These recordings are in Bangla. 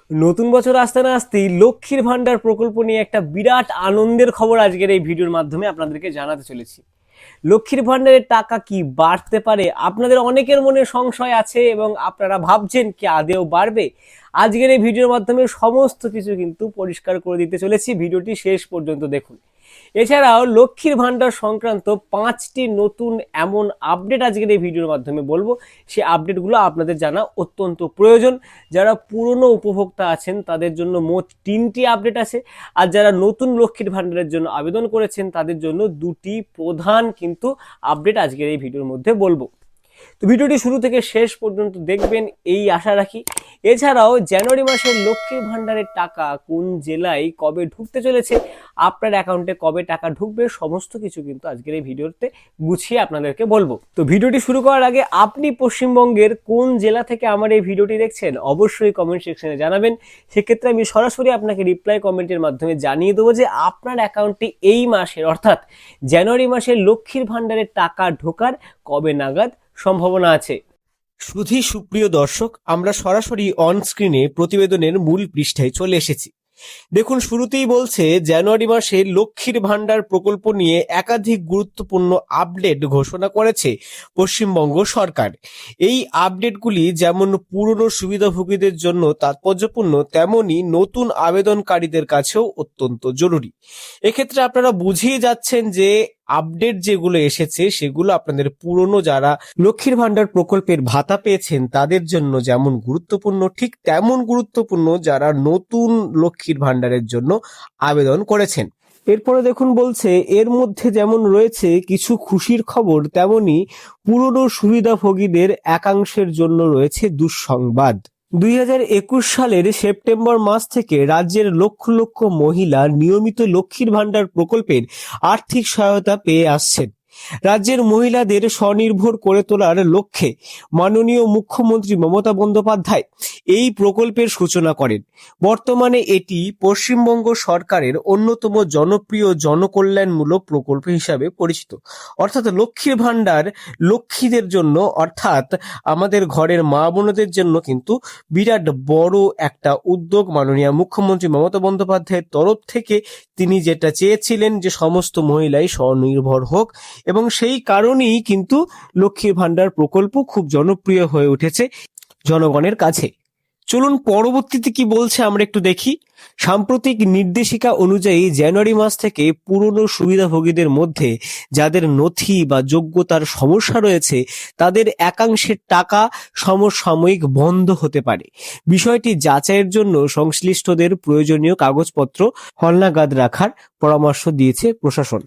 নতুন বছর আসতে না আসতেই লক্ষ্মীর ভান্ডার প্রকল্প নিয়ে একটা বিরাট আনন্দের খবর আজকের এই ভিডিওর মাধ্যমে আপনাদেরকে জানাতে চলেছি। লক্ষ্মীর ভান্ডারের টাকা কি বাড়তে পারে? আপনাদের অনেকের মনে সংশয় আছে এবং আপনারা ভাবছেন কি আদেও বাড়বে। আজকের এই ভিডিওর মাধ্যমে সমস্ত কিছু কিন্তু পরিষ্কার করে দিতে চলেছি, ভিডিওটি শেষ পর্যন্ত দেখুন। এছাড়াও লক্ষ্মীর ভান্ডার সংক্রান্ত 5টি নতুন এমন আপডেট আজকের এই ভিডিওর মাধ্যমে বলবো, সেই আপডেটগুলো আপনাদের জানা অত্যন্ত প্রয়োজন। যারা পুরনো উপভোক্তা আছেন তাদের জন্য মোট 3টি আপডেট আছে, আর যারা নতুন লক্ষ্মীর ভান্ডারের জন্য আবেদন করেছেন তাদের জন্য 2টি প্রধান কিন্তু আপডেট আজকের এই ভিডিওর মধ্যে বলবো। তো ভিডিওটি শুরু থেকে শেষ পর্যন্ত দেখবেন এই আশা রাখি। এছাড়াও জানুয়ারি মাসের লক্ষ্মীর ভান্ডারের টাকা কোন জেলায় কবে ঢুকতে চলেছে, আপনার অ্যাকাউন্টে কবে টাকা ঢুকবে, সমস্ত কিছু কিন্তু আজকের এই ভিডিওতে গুছিয়ে আপনাদেরকে বলবো। তো ভিডিওটি শুরু করার আগে আপনি পশ্চিমবঙ্গের কোন জেলা থেকে আমার এই ভিডিওটি দেখছেন অবশ্যই কমেন্ট সেকশনে জানাবেন। সেক্ষেত্রে আমি সরাসরি আপনাকে রিপ্লাই কমেন্টের মাধ্যমে জানিয়ে দেবো যে আপনার অ্যাকাউন্টে এই মাসের অর্থাৎ জানুয়ারি মাসের লক্ষ্মীর ভান্ডারের টাকা ঢোকার কবে নাগাদ সম্ভাবনা আছে। শুধু সুপ্রিয় দর্শক, আমরা সরাসরি অন স্ক্রিনে প্রতিবেদনের মূল পৃষ্ঠায় চলে এসেছি। দেখুন, শুরুতেই বলছে জানুয়ারি মাসে লক্ষ্মীর ভান্ডার প্রকল্প নিয়ে একাধিক গুরুত্বপূর্ণ আপডেট ঘোষণা করেছে পশ্চিমবঙ্গ সরকার। এই আপডেটগুলি যেমন পুরনো সুবিধাভোগীদের জন্য তাৎপর্যপূর্ণ, তেমনি নতুন আবেদনকারীদের কাছেও অত্যন্ত জরুরি। এক্ষেত্রে আপনারা বুঝিয়ে যাচ্ছেন যে আপডেট যেগুলো এসেছে সেগুলো আপনাদের পুরনো যারা লক্ষ্মীর ভান্ডার প্রকল্পের ভাতা পেয়েছেন তাদের জন্য যেমন গুরুত্বপূর্ণ, ঠিক তেমন গুরুত্বপূর্ণ যারা নতুন লক্ষ্মীর ভান্ডারের জন্য আবেদন করেছেন। এরপরে দেখুন, বলছে এর মধ্যে যেমন রয়েছে কিছু খুশির খবর, তেমনি পুরনো সুবিধাভোগীদের একাংশের জন্য রয়েছে দুঃসংবাদ। 2021 সালের সেপ্টেম্বর মাস থেকে রাজ্যের লক্ষ লক্ষ মহিলা নিয়মিত লক্ষ্মীর ভান্ডার প্রকল্পের আর্থিক সহায়তা পেয়ে আসছেন। রাজ্যের মহিলাদের স্বনির্ভর করে তোলার লক্ষ্যে মাননীয় মুখ্যমন্ত্রী মমতা বন্দ্যোপাধ্যায় এই প্রকল্পের সূচনা করেন। বর্তমানে এটি পশ্চিমবঙ্গ সরকারের অন্যতম জনপ্রিয় জনকল্যাণমূলক প্রকল্প হিসাবে পরিচিত। অর্থাৎ লক্ষ্মীর ভান্ডার লক্ষ্মীদের জন্য, অর্থাৎ আমাদের ঘরের মা বোনদের জন্য কিন্তু বিরাট বড় একটা উদ্যোগ। মাননীয় মুখ্যমন্ত্রী মমতা বন্দ্যোপাধ্যায়ের তরফ থেকে তিনি যেটা চেয়েছিলেন যে সমস্ত মহিলাই স্বনির্ভর হোক, এবং সেই কারণেই কিন্তু লক্ষ্মীর ভান্ডার প্রকল্প খুব জনপ্রিয় হয়ে উঠেছে জনগণের কাছে। চলুন পরবর্তীতে কি বলছে আমরা একটু দেখি। সাম্প্রতিক নির্দেশিকা অনুযায়ী জানুয়ারি মাস থেকে পুরনো সুবিধাভোগীদের মধ্যে যাদের নথি বা যোগ্যতার সমস্যা রয়েছে তাদের একাংশের টাকা সমসাময়িক বন্ধ হতে পারে। বিষয়টি যাচাইয়ের জন্য সংশ্লিষ্টদের প্রয়োজনীয় কাগজপত্র হালনাগাদ রাখার পরামর্শ দিয়েছে প্রশাসন।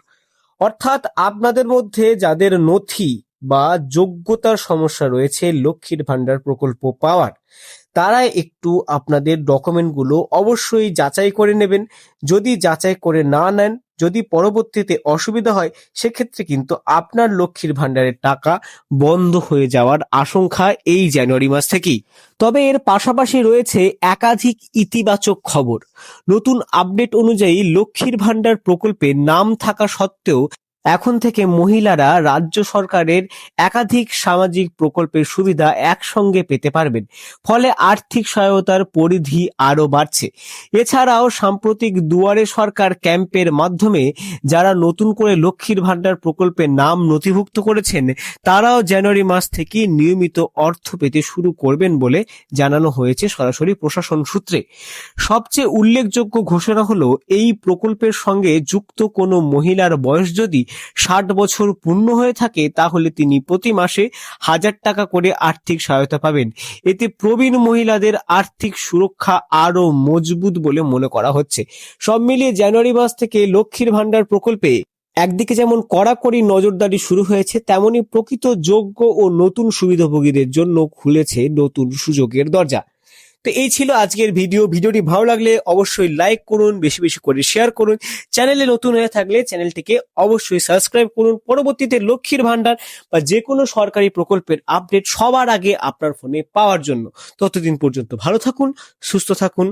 অর্থাৎ আপনাদের মধ্যে যাদের নথি বা যোগ্যতার সমস্যা রয়েছে লক্ষ্মীর ভান্ডার প্রকল্প পাওয়ার, তারা একটু আপনাদের ডকুমেন্টগুলো অবশ্যই যাচাই করে নেবেন। যদি যাচাই করে না নেন, যদি পরবর্তীতে অসুবিধা হয়, সেক্ষেত্রে কিন্তু আপনার লক্ষ্মীর ভান্ডারের টাকা বন্ধ হয়ে যাওয়ার আশঙ্কা এই জানুয়ারি মাস থেকেই। তবে এর পাশাপাশি রয়েছে একাধিক ইতিবাচক খবর। নতুন আপডেট অনুযায়ী লক্ষ্মীর ভান্ডার প্রকল্পে নাম থাকা সত্ত্বেও এখন থেকে মহিলারা রাজ্য সরকারের একাধিক সামাজিক প্রকল্পের সুবিধা একসঙ্গে পেতে পারবেন। ফলে আর্থিক সহায়তার পরিধি আরও বাড়ছে। এছাড়াও সাম্প্রতিক দুয়ারে সরকার ক্যাম্পের মাধ্যমে যারা নতুন করে লক্ষ্মীর ভান্ডার প্রকল্পে নাম নথিভুক্ত করেছেন তারাও জানুয়ারি মাস থেকে নিয়মিত অর্থ পেতে শুরু করবেন বলে জানানো হয়েছে সরাসরি প্রশাসন সূত্রে। সবচেয়ে উল্লেখযোগ্য ঘোষণা হলো, এই প্রকল্পের সঙ্গে যুক্ত কোনো মহিলার বয়স যদি 60 বছর পূর্ণ হয়ে থাকে তাহলে তিনি প্রতি মাসে 1000 টাকা করে আর্থিক সহায়তা পাবেন। এতে প্রবীণ মহিলাদের আর্থিক সুরক্ষা আরো মজবুত বলে মনে করা হচ্ছে। সব মিলিয়ে জানুয়ারি মাস থেকে লক্ষ্মীর ভান্ডার প্রকল্পে একদিকে যেমন কড়াকড়ি নজরদারি শুরু হয়েছে, তেমনি প্রকৃত যোগ্য ও নতুন সুবিধাভোগীদের জন্য খুলেছে নতুন সুযোগের দরজা। তো এই ছিল আজকের ভিডিওটি ভালো লাগলে অবশ্যই লাইক করুন, বেশি বেশি করে শেয়ার করুন। চ্যানেলে নতুন হয়ে থাকলে চ্যানেলটিকে অবশ্যই সাবস্ক্রাইব করুন পরবর্তীতে লক্ষ্মীর ভান্ডার বা যে কোনো সরকারি প্রকল্পের আপডেট সবার আগে আপনার ফোনে পাওয়ার জন্য। ততদিন পর্যন্ত ভালো থাকুন, সুস্থ থাকুন।